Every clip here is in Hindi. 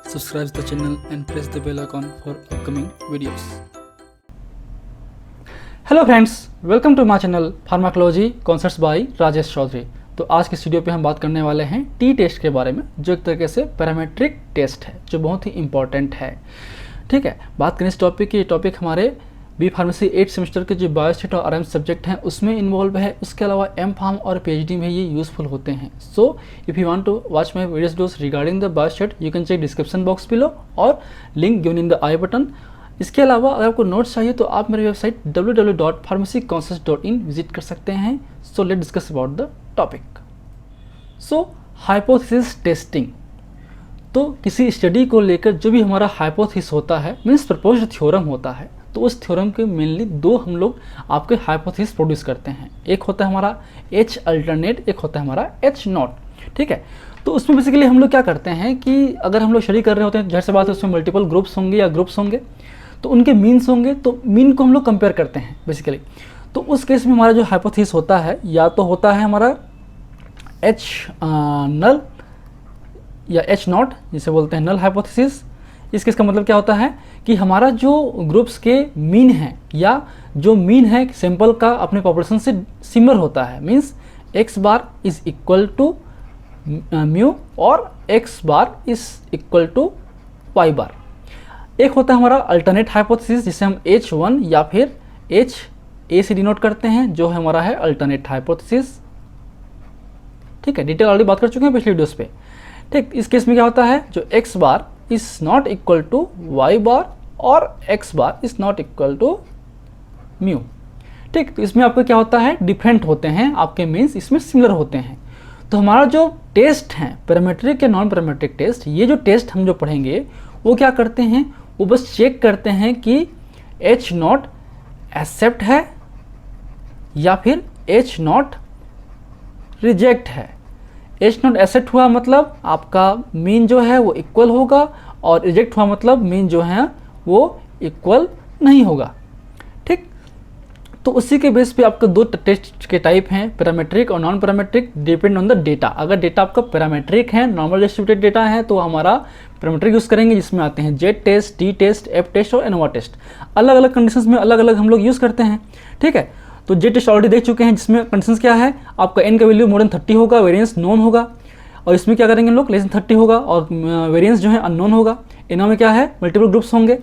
subscribe the channel and press the bell icon for upcoming videos. Hello friends, welcome to my channel pharmacology concepts by Rajesh Chaudhary. तो आज के वीडियो पे हम बात करने वाले हैं टी टेस्ट के बारे में, जो एक तरीके से पैरामेट्रिक टेस्ट है, जो बहुत ही इंपॉर्टेंट है। ठीक है, बात करें इस टॉपिक की। ये टॉपिक हमारे बी फार्मेसी 8 सेमेस्टर के जो बायोस्टेट और आरएम सब्जेक्ट हैं उसमें इन्वॉल्व है। उसके अलावा एम फार्म और पीएचडी में ये यूजफुल होते हैं। So if you want to watch my videos regarding the biostat you can check description box below और link given in the i button. इसके अलावा अगर आपको नोट्स चाहिए तो आप मेरी वेबसाइट www.pharmacyconcepts.in विजिट कर सकते हैं। So let discuss about the topic. So hypothesis testing, तो किसी स्टडी को लेकर जो भी हमारा हाइपोथेसिस होता है, मीन्स प्रपोज्ड थ्योरम होता है, तो उस थ्योरम के मेनली दो हम लोग आपके हाइपोथेसिस प्रोड्यूस करते हैं। एक होता है हमारा H अल्टरनेट, एक होता है हमारा H नॉट। ठीक है, तो उसमें बेसिकली हम लोग क्या करते हैं कि अगर हम लोग स्टडी कर रहे होते हैं, जैसे से बात है उसमें मल्टीपल ग्रुप्स होंगे या ग्रुप्स होंगे, तो उनके मीन्स होंगे, तो मीन को हम लोग कंपेयर करते हैं बेसिकली। तो उस केस में हमारा जो हाइपोथेसिस होता है या तो होता है हमारा H नल या H नॉट, जिसे बोलते हैं नल हाइपोथेसिस। इस केस का मतलब क्या होता है कि हमारा जो ग्रुप्स के मीन है या जो मीन है सैंपल का अपने पॉपुलेशन से सिमिलर होता है, means x bar is equal to mu और x bar is equal to y bar. एक होता है हमारा अल्टरनेट हाइपोथेसिस, जिसे हम H1 या फिर HA से डिनोट करते हैं, जो हमारा है अल्टरनेट हाइपोथेसिस। ठीक है, डिटेल ऑलरेडी बात कर चुके हैं पिछले वीडियोस पे। ठीक, इस केस में क्या होता है, जो x bar is not equal to y bar और x bar is not equal to mu. ठीक, तो इसमें आपको क्या होता है, डिफरेंट होते हैं आपके मीन्स, इसमें सिमिलर होते हैं। तो हमारा जो टेस्ट है पैरामेट्रिक या नॉन पैरामेट्रिक टेस्ट, ये जो टेस्ट हम जो पढ़ेंगे वो क्या करते हैं, वो बस चेक करते हैं कि H नॉट एक्सेप्ट है या फिर H नॉट रिजेक्ट है। H नॉट एक्सेप्ट हुआ मतलब आपका मीन जो है वो इक्वल होगा, और रिजेक्ट हुआ मतलब मीन जो है वो इक्वल नहीं होगा। ठीक, तो उसी के बेस पे आपका दो टेस्ट के टाइप हैं, पैरामेट्रिक और non parametric, depend on the data. अगर डेटा आपका पैरामेट्रिक है, नॉर्मल डिस्ट्रीब्यूटेड डेटा है, तो हमारा पैरामेट्रिक यूज़ करेंगे, जिसमें आते हैं Z test, T test, F test और एनोवा टेस्ट। अलग अलग कंडीशंस में अलग अलग हम लोग यूज़ करते हैं। ठीक है, तो जेड टेस्ट ऑलरेडी देख चुके हैं, जिसमें कंडीशंस क्या है, आपका एन का वैल्यू मोर देन 30 होगा, वेरिएंस नॉन होगा, और इसमें क्या करेंगे लोग, लेस देन 30 होगा और वेरिएंस जो है अननोन होगा। एनोवा में क्या है, मल्टीपल ग्रुप्स होंगे।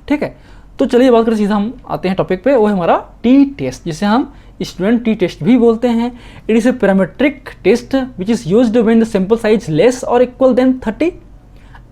ठीक है, तो चलिए बात करें, सीधा हम आते हैं टॉपिक पे, वो है हमारा टी टेस्ट, जिसे हम स्टूडेंट टी टेस्ट भी बोलते हैं। It is a parametric test which is used when the sample size less और equal than 30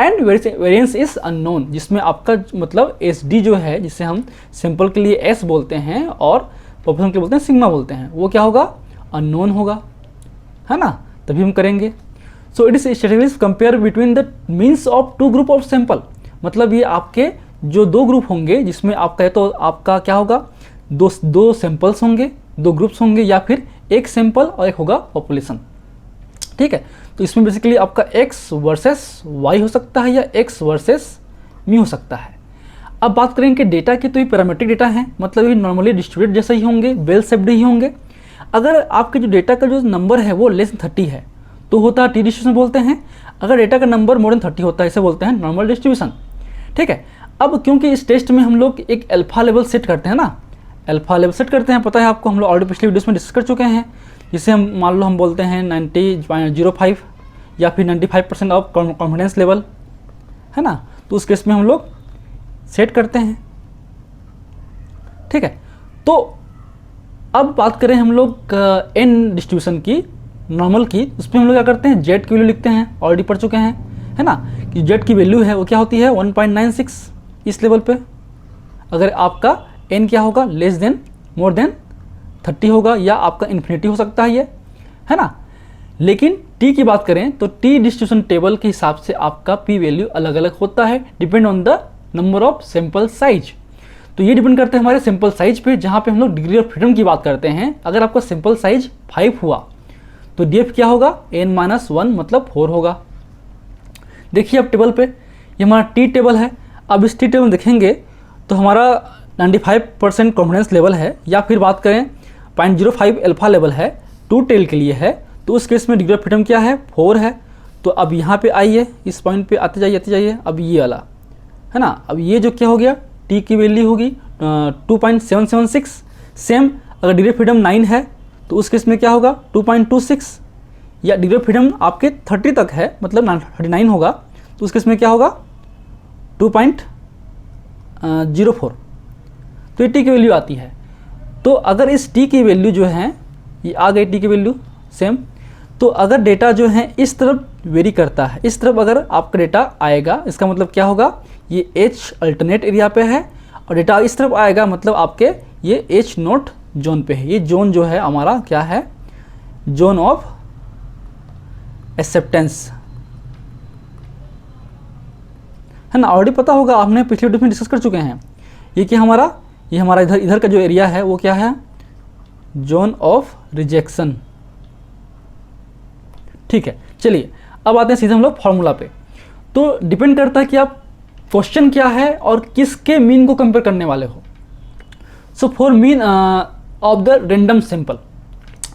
and variance is unknown, जिसमें आपका मतलब SD जो है, जिसे हम सैंपल के लिए S बोलते हैं और पॉपुलेशन के लिए बोलते हैं सिग्मा बोलते हैं, वो क्या होगा, अननोन होगा, है ना, तभी हम करेंगे। So it is statistics compare between the means of two group of sample, मतलब ये आपके जो दो ग्रुप होंगे, जिसमें आपका है तो आपका क्या होगा, दो सैंपल्स होंगे, दो ग्रुप्स होंगे, या फिर एक सैंपल और एक होगा पॉपुलेशन। ठीक है, तो इसमें बेसिकली आपका x वर्सेस y हो सकता है या x वर्सेस म्यू हो सकता है। अब बात करेंगे डेटा की, तो ये पैरामेट्रिक डेटा है, मतलब ये नॉर्मली डिस्ट्रीब्यूटेड जैसे ही होंगे, वेल शेप्ड ही होंगे। अगर आपके जो डेटा का जो नंबर है वो लेस देन 30 है तो होता है टी डिस्ट्रीब्यूशन बोलते हैं। अगर डेटा का नंबर मोर देन 30 होता है, इसे बोलते हैं नॉर्मल डिस्ट्रीब्यूशन। ठीक है, अब क्योंकि इस टेस्ट में हम लोग एक अल्फा लेवल सेट करते हैं ना, अल्फा लेवल सेट करते हैं, पता है आपको, हम लोग ऑलरेडी पिछले वीडियोस में डिस्कस कर चुके हैं, जिसे हम मान लो हम बोलते हैं 90.05 या फिर 95% ऑफ कॉन्फिडेंस लेवल, है ना। तो उस केस में हम लोग सेट करते हैं। ठीक है, तो अब बात करें हम लोग एन डिस्ट्रीब्यूशन की, नॉर्मल की, उसमें हम लोग क्या करते हैं, जेड की वैल्यू लिखते हैं, ऑलरेडी पढ़ चुके हैं, है ना, कि जेड की वैल्यू है वो क्या होती है 1.96 इस लेवल पे। अगर आपका एन क्या होगा, लेस देन मोर देन 30 होगा, या आपका इन्फिनिटी हो सकता है ये, है ना। लेकिन टी की बात करें तो टी डिस्ट्रीब्यूशन टेबल के हिसाब से आपका पी वैल्यू अलग अलग होता है, depend on the number of sample size. तो ये डिपेंड करते हैं हमारे सैंपल साइज पे, जहाँ पे हम लोग डिग्री ऑफ फ्रीडम की बात करते हैं। अगर आपका सैंपल साइज 5 हुआ तो DF क्या होगा, n-1 मतलब 4 होगा। देखिए अब टेबल पे, ये हमारा टी टेबल है। अब इस टी टेबल देखेंगे तो हमारा 95% कॉन्फिडेंस लेवल है, या फिर बात करें 0.05 अल्फा लेवल है, 2 टेल के लिए है, तो उस केस में डिग्री ऑफ फ्रीडम क्या है, 4 है। तो अब यहाँ पे आइए, इस पॉइंट पे आते जाइए, अब ये वाला है ना, अब ये जो क्या हो गया, टी की वैल्यू होगी 2.776। सेम अगर डिग्री ऑफ फ्रीडम 9 है तो उस केस में क्या होगा 2.26, या डिग्री ऑफ फ्रीडम आपके 30 तक है मतलब 39 होगा तो उस केस में क्या होगा 2.04। तो ये टी की वैल्यू आती है। तो अगर इस टी की वैल्यू जो है, ये आ गई टी की वैल्यू सेम, तो अगर डेटा जो है इस तरफ वेरी करता है, इस तरफ अगर आपका डेटा आएगा, इसका मतलब क्या होगा, ये एच अल्टरनेट एरिया पे है और डेटा इस तरफ आएगा मतलब आपके ये एच नोट जोन पे है। ये जोन जो है हमारा क्या है, जोन ऑफ एक्सेप्टेंस है ना। ऑलरेडी पता होगा, आपने पिछले वीडियो में डिस्कस कर चुके हैं। ये कि हमारा इधर का जो एरिया है वो क्या है, जोन ऑफ रिजेक्शन। ठीक है, चलिए अब आते हैं सीधे हम लोग फॉर्मूला पे। तो डिपेंड करता है कि आप क्वेश्चन क्या है और किसके मीन को कंपेयर करने वाले हो। So for mean of the random sample,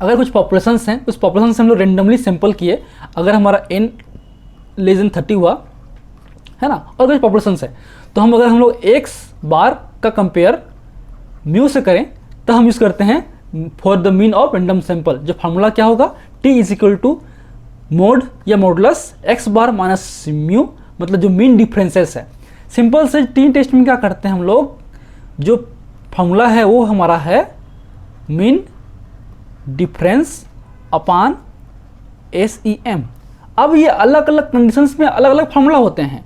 अगर कुछ पॉपुलेशंस हैं, उस पॉपुलेशन से हम लोग रेंडमली सैंपल किए, अगर हमारा n लेस देन 30 हुआ है ना, और कुछ पॉपुलेशंस है, तो अगर हम लोग x बार का कंपेयर म्यू से करें तो हम यूज़ करते हैं for the mean of random sample. जो फार्मूला क्या होगा, t is equal to mode या modulus x bar minus mu, मतलब जो मीन डिफरेंसेस है। सिंपल से टी टेस्ट में क्या करते हैं हम लोग, जो फार्मूला है वो हमारा है मीन डिफरेंस अपान SEM। अब ये अलग अलग कंडीशंस में अलग अलग फार्मूला होते हैं।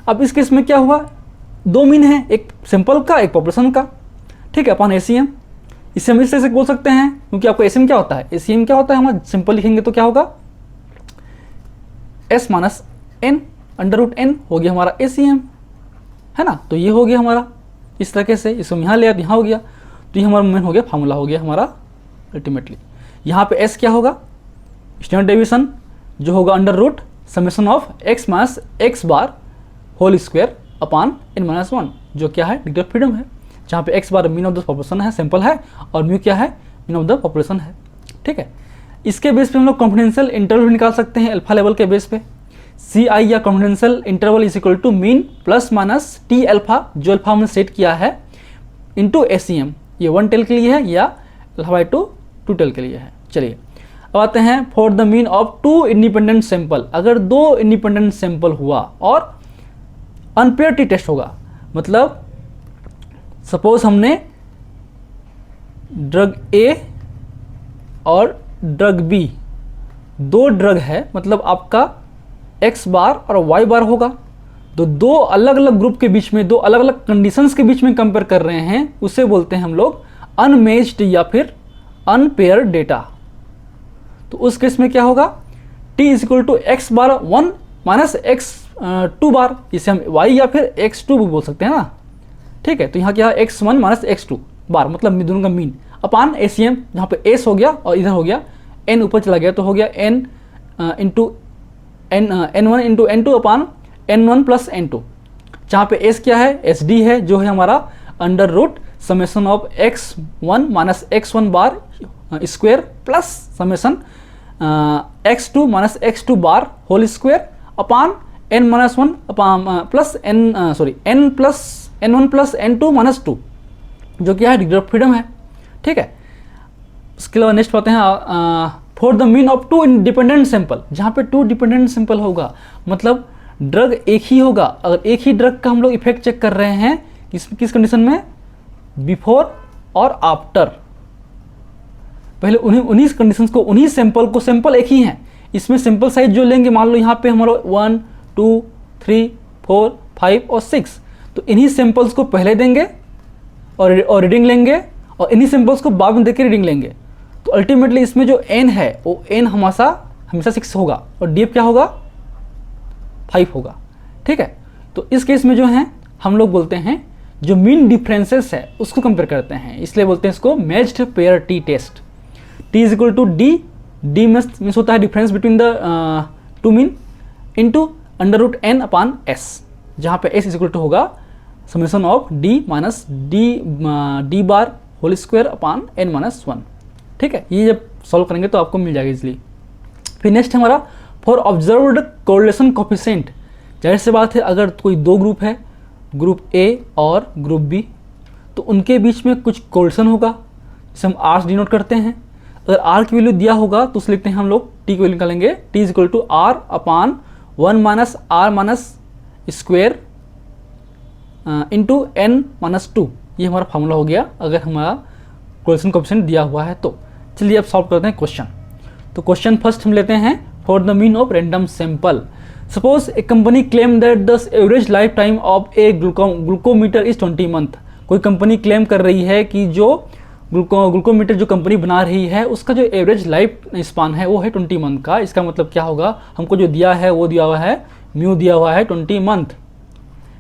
अब इस केस में क्या हुआ, दो मीन है, एक सिंपल का एक पॉपुलेशन का, ठीक है, अपॉन SEM। इसे हम इस तरह से बोल सकते हैं, क्योंकि आपको SEM क्या होता है, SEM क्या होता है, हम सिंपल लिखेंगे तो क्या होगा, S minus N under root N हो गया हमारा SEM, है ना। तो ये हो गया हमारा इस तरीके से, इसको यहाँ ले यहाँ हो गया, तो ये हमारा मेन हो गया, फार्मूला हो गया हमारा अल्टीमेटली। यहाँ पे S क्या होगा, स्टैंडर्ड डेविएशन जो होगा under root summation of x minus x bar whole square upon n minus 1, जो क्या है डिग्री ऑफ फ्रीडम है, जहाँ पे x bar mean of the population है, सैंपल है, और म्यू क्या है, मीन ऑफ द पॉपुलेशन है। ठीक है, इसके बेस पे हम लोग कॉन्फिडेंशियल इंटरवल भी निकाल सकते हैं अल्फा लेवल के बेस पे। CI या confidential interval is equal to mean plus minus T alpha, जो अल्फा हमने सेट किया है, इंटू SEM। ये 1 टेल के लिए है या अल्फा बाई 2 टेल के लिए है। चलिए अब आते हैं for the mean of 2 independent sample. अगर 2 इंडिपेंडेंट सैंपल हुआ और अनपेयर टी टेस्ट होगा, मतलब सपोज हमने ड्रग A और ड्रग B, 2 ड्रग है, मतलब आपका X बार और Y बार होगा, तो 2 अलग अलग ग्रुप के बीच में, 2 अलग अलग कंडीशंस के बीच में कंपेयर कर रहे हैं, उसे बोलते हैं हम लोग अनमेच्ड या फिर अनपेयर डेटा। तो उस केस में क्या होगा, T is equal to x bar 1 minus x 2 bar, इसे हम y या फिर x2 भी बोल सकते हैं ना। ठीक है, तो यहाँ क्या है x1 माइनस x2 बार, मतलब दोनों का मीन अपान SEM, जहाँ पे s हो गया और इधर हो गया n, ऊपर चला गया तो हो गया n into n1 into n2 अपान n1 प्लस n2, जहाँ पे s क्या है, SD है, जो है हमारा under root summation of x1 minus x1 bar square plus summation x2 minus x2 bar whole square upon n minus 1 upon plus n plus n1 plus n2 minus 2, जो क्या है डिग्री ऑफ फ्रीडम है। ठीक है, उसके अलावा नेक्स्ट पाते हैं for the mean of 2 independent sample. जहाँ पे 2 डिपेंडेंट सैंपल होगा, मतलब ड्रग एक ही होगा। अगर एक ही ड्रग का हम लोग इफेक्ट चेक कर रहे हैं, किस कंडीशन में, बिफोर और आफ्टर, पहले उन्हीं कंडीशंस को, उन्हीं सैंपल को, सैंपल एक ही हैं, इसमें सैंपल साइज जो लेंगे, मान लो यहाँ पे हमारा 1 2 3 4 5 और 6, तो इन्हीं सैंपल्स को पहले देंगे और रीडिंग लेंगे, और इन्हीं सैंपल्स को बाद में देकर रीडिंग लेंगे। तो अल्टीमेटली इसमें जो n है वो n हमेशा 6 होगा, और DF क्या होगा, 5 होगा। ठीक है, तो इस केस में जो है हम लोग बोलते हैं जो मीन डिफरेंसेस है उसको कंपेयर करते हैं, इसलिए बोलते हैं इसको matched pair T test. T is equal to D means होता है difference between the 2 mean into under root n upon s, जहाँ पे s इज इक्वल टू होगा summation of d minus D bar whole square upon n minus 1। ठीक है, ये जब सॉल्व करेंगे तो आपको मिल जाएगा इजिली। फिर नेक्स्ट हमारा फॉर ऑब्जर्व्ड कोरिलेशन कोफिशिएंट, जाहिर सी बात है अगर कोई दो ग्रुप है, ग्रुप ए और ग्रुप बी, तो उनके बीच में कुछ कोरिलेशन होगा जिसे हम आर डिनोट करते हैं। अगर आर की वैल्यू दिया होगा तो उसे लिखते हैं हम लोग, टी की वैल्यू निकालेंगे, T is equal to R upon 1 minus R minus square into N minus 2। ये हमारा फार्मूला हो गया अगर हमारा कोरिलेशन कोफिशिएंट दिया हुआ है तो। चलिए अब सॉल्व करते हैं क्वेश्चन। तो क्वेश्चन फर्स्ट हम लेते हैं, for the mean of random sample. Suppose A company claim that the average life time of A glucometer is 20 month. कोई कंपनी क्लेम कर रही है कि जो ग्लूकोमीटर जो कंपनी बना रही है उसका जो एवरेज लाइफ स्पान है वो है 20 मंथ का। इसका मतलब क्या होगा, हमको जो दिया है वो दिया हुआ है, म्यू दिया हुआ है 20 मंथ,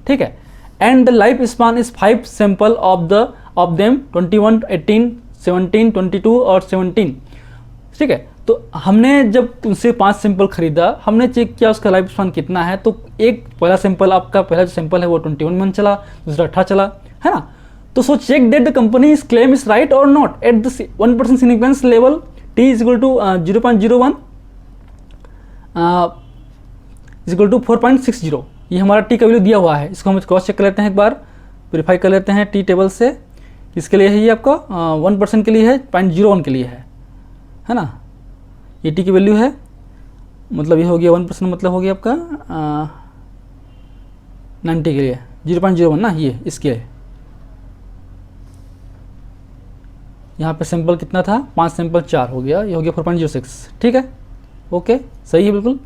ठीक है। And the life span is 5 sample of them 21, 18, 17, 22 और 17, ठीक है। तो हमने जब उनसे 5 सैंपल खरीदा, हमने चेक किया उसका लाइफ स्पान कितना है, तो एक पहला सैंपल, आपका पहला जो सैंपल है वो 21 मंथ चला, दूसरा 18 चला, है ना। तो so check that the company is claim is right और not at the 1% significance level t is equal to 0.01 is equal to 4.60। ये हमारा t का वैल्यू दिया हुआ है, इसको हम क्रॉस चेक कर लेते हैं, एक बार वेरीफाई कर लेते हैं t टेबल से। इसके लिए है ये आपका 1% के लिए है, 0.01 के लिए है ना। ये t की वैल्यू है, मतलब ये हो गया 1%, मतलब हो गया आपका 90 के लिए 0.01 ना, ये इसके यहाँ पे सैंपल कितना था, 5 सैंपल 4 हो गया, ये हो गया 4.06, ठीक है, ओके, सही है बिल्कुल,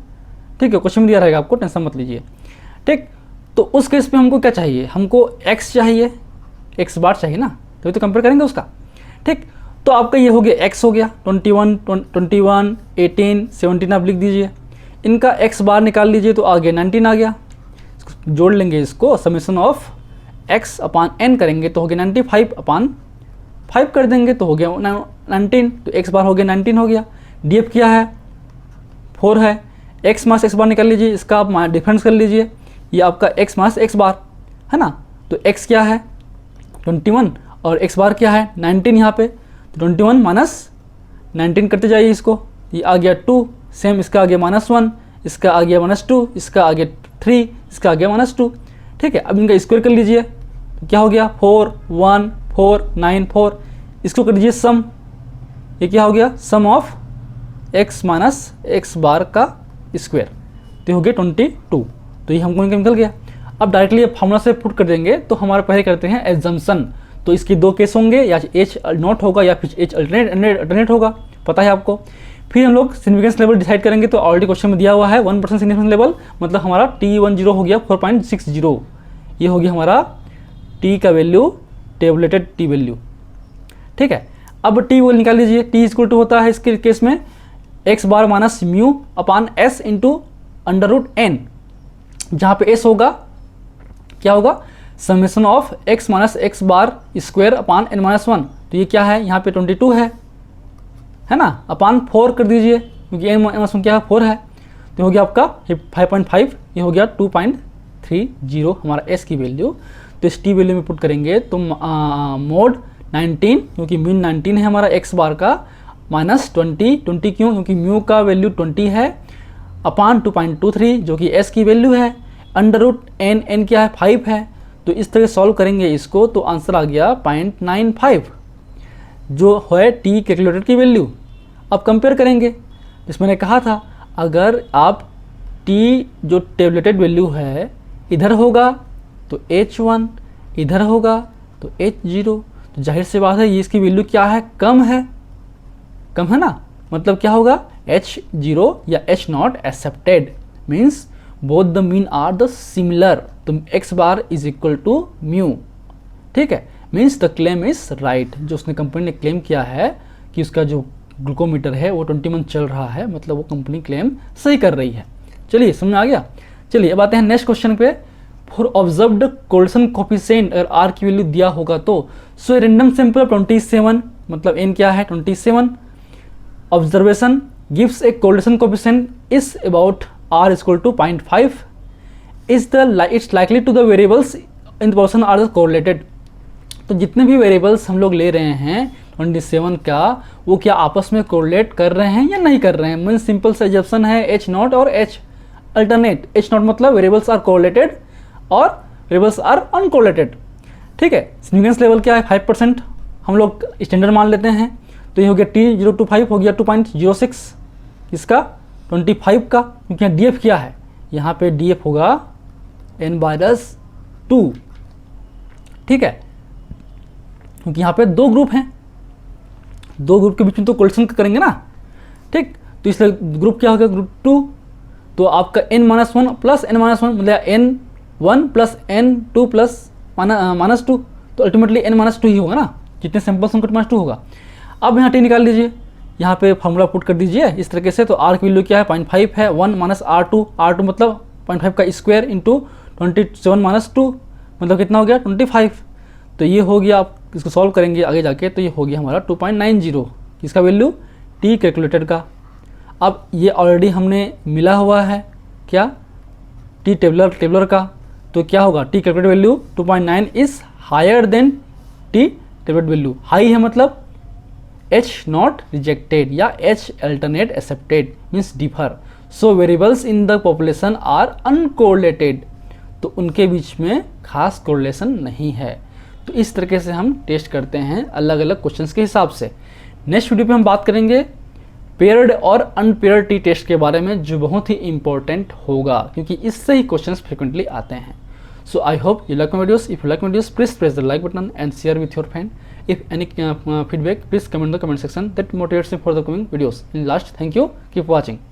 ठीक है। क्वेश्चन में दिया रहेगा आपको, टेंशन मत लीजिए, ठीक। तो उस केस पे हमको क्या चाहिए, हमको x चाहिए, x बार चाहिए ना, तभी तो कंपेयर करेंगे उसका, ठीक। तो आपका ये हो गया x हो गया 21, 18, 17 आप लिख दीजिए, इनका x बार निकाल लीजिए तो आ गया 19 आ गया। जोड़ लेंगे इसको, summation of x upon n करेंगे तो हो गया 95 अपान 5 कर देंगे तो हो गया 19, तो x बार हो गया 19 हो गया। df क्या है, 4 है, x मास x बार निकाल लीजिए, इसका आप डिफरेंस कर लीजिए, ये आपका x मास x बार है ना। तो x क्या है 21 और x बार क्या है 19 यहाँ पे, तो 21 माइनस 19 करते जाइए इसको, ये आ गया 2, सेम इसका आ गया -1, इसका आ गया -2, इसका आ गया 3, इसका आ गया -2, ठीक है। अब इनका स्क्वायर कर लीजिए, तो क्या हो गया 4, 1, 4, 9, 4, इसको कर दीजिए सम, ये क्या हो गया सम ऑफ x माइनस x बार का स्क्वायर, तो हो गया 22, तो ये हमको निकल गया। अब डायरेक्टली फॉर्मूला से पुट कर देंगे, तो हमारे पहले करते हैं एजम्पशन। तो इसके दो केस होंगे, या h नॉट होगा या फिर h अल्टरनेट होगा, पता है आपको। फिर हम लोग सिग्निफिकेंस लेवल डिसाइड करेंगे, तो ऑलरेडी क्वेश्चन में दिया हुआ है 1% सिग्निफिकेंस लेवल, मतलब हमारा t10 हो गया 4.60, ये हो गया हमारा t का वैल्यू, टेबलेटेड t वैल्यू, ठीक है। अब t वैल्यू निकाल लीजिए, t इक्वल टू होता है इसके केस में x bar minus mu upon s into under root n, जहाँ पे s होगा क्या होगा summation of x minus x bar square upon n minus 1, तो ये क्या है यहाँ पे 22 है ना, अपान 4 कर दीजिए क्योंकि n माइनस 1 क्या है 4 है, तो हो गया आपका 5.5, ये हो गया 2.30 हमारा s की वैल्यू। तो इस t वैल्यू में पुट करेंगे तो मोड 19, क्योंकि मीन 19 है हमारा x बार का, माइनस 20 क्यों, क्योंकि म्यू का वैल्यू 20 है, अपान 2.23 जो कि s की वैल्यू है, अंडर रूट n क्या है 5 है। तो इस तरह सॉल्व करेंगे इसको, तो आंसर आ गया 0.95 जो है t कैलकुलेटर की वैल्यू। अब कंपेयर करेंगे, जिस मैंने कहा था अगर आप t जो टेबलेटेड वैल्यू है इधर होगा तो h1, इधर होगा तो h0, तो जाहिर सी बात है ये इसकी वैल्यू क्या है, कम है ना, मतलब क्या होगा h0 या h0 accepted, means both the mean are the similar, तो x bar is equal to mu, ठीक है, means the claim is right. जो उसने कंपनी ने क्लेम किया है कि उसका जो ग्लूकोमीटर है वो 20 मंथ चल रहा है, मतलब वो कंपनी क्लेम सही कर रही है। चलिए समझ में आ गया। चलिए अब आते हैं नेक्स्ट क्वेश्चन पे। फॉर ऑब्जर्व्ड कोरिलेशन कोफिशिएंट, अगर r की वैल्यू दिया होगा तो सो रैंडम सैंपल 27, मतलब n क्या है 27, observation gives a correlation coefficient is about r equal to 0.5, is the it's likely to the variables in the portion are correlated. तो जितने भी वेरिएबल्स हम लोग ले रहे हैं 27 का वो क्या आपस में कोरिलेट कर रहे हैं या नहीं कर रहे हैं। मीन सिंपल सा एजम्पशन है एच नॉट और एच अल्टरनेट। एच नॉट मतलब वेरिएबल्स आर कोरिलेटेड और वेरिएबल्स आर अनकोरिलेटेड। ठीक है, सिग्निफिकेंस लेवल क्या है 5%, हम लोग स्टैंडर्ड मान लेते हैं। तो ये हो गया T025 हो गया 2.06, इसका 25 का, क्योंकि यहाँ DF क्या है, यहाँ पे DF होगा n/2। ठीक है, क्योंकि यहाँ पे दो ग्रुप हैं, दो ग्रुप के बीच में तो कोलिशन करेंगे ना। ठीक, तो इसलिए ग्रुप क्या होगा, ग्रुप 2। तो आपका n-1 प्लस n-1 मतलब n1 प्लस n2 प्लस -2, तो अल्टीमेटली n-2 ही होगा ना, जितने सैंपल्स उनका -2 होगा। अब यहाँ T निकाल लीजिए, यहाँ पे फार्मूला पुट कर दीजिए इस तरीके से। तो R की वैल्यू क्या है 0.5 है, 1 माइनस R2 मतलब 0.5 का स्क्वायर इंटू 27 - 2 मतलब कितना हो गया 25। तो ये हो गया, आप इसको सॉल्व करेंगे आगे जाके, तो ये हो गया हमारा 2.90, इसका वैल्यू T कैलकुलेटेड का। अब ये ऑलरेडी हमने मिला हुआ है क्या T टेबलर का, तो क्या होगा T calculated value 2.9 is higher than T tabular value. High है मतलब H नॉट रिजेक्टेड या H alternate accepted means differ. So variables in the population are uncorrelated, तो उनके बीच में खास कोरिलेशन नहीं है। तो इस तरीके से हम टेस्ट करते हैं अलग अलग क्वेश्चंस के हिसाब से। नेक्स्ट वीडियो पे हम बात करेंगे पेयर्ड और अनपेयर्ड टी टेस्ट के बारे में, जो बहुत ही इंपॉर्टेंट होगा क्योंकि इससे ही क्वेश्चंस फ्रिक्वेंटली आते हैं। So I hope you like my videos. If you like my videos, please press the like button and share with your friend. If any feedback, please comment in the comment section. That motivates me for the coming videos. And last, thank you. Keep watching.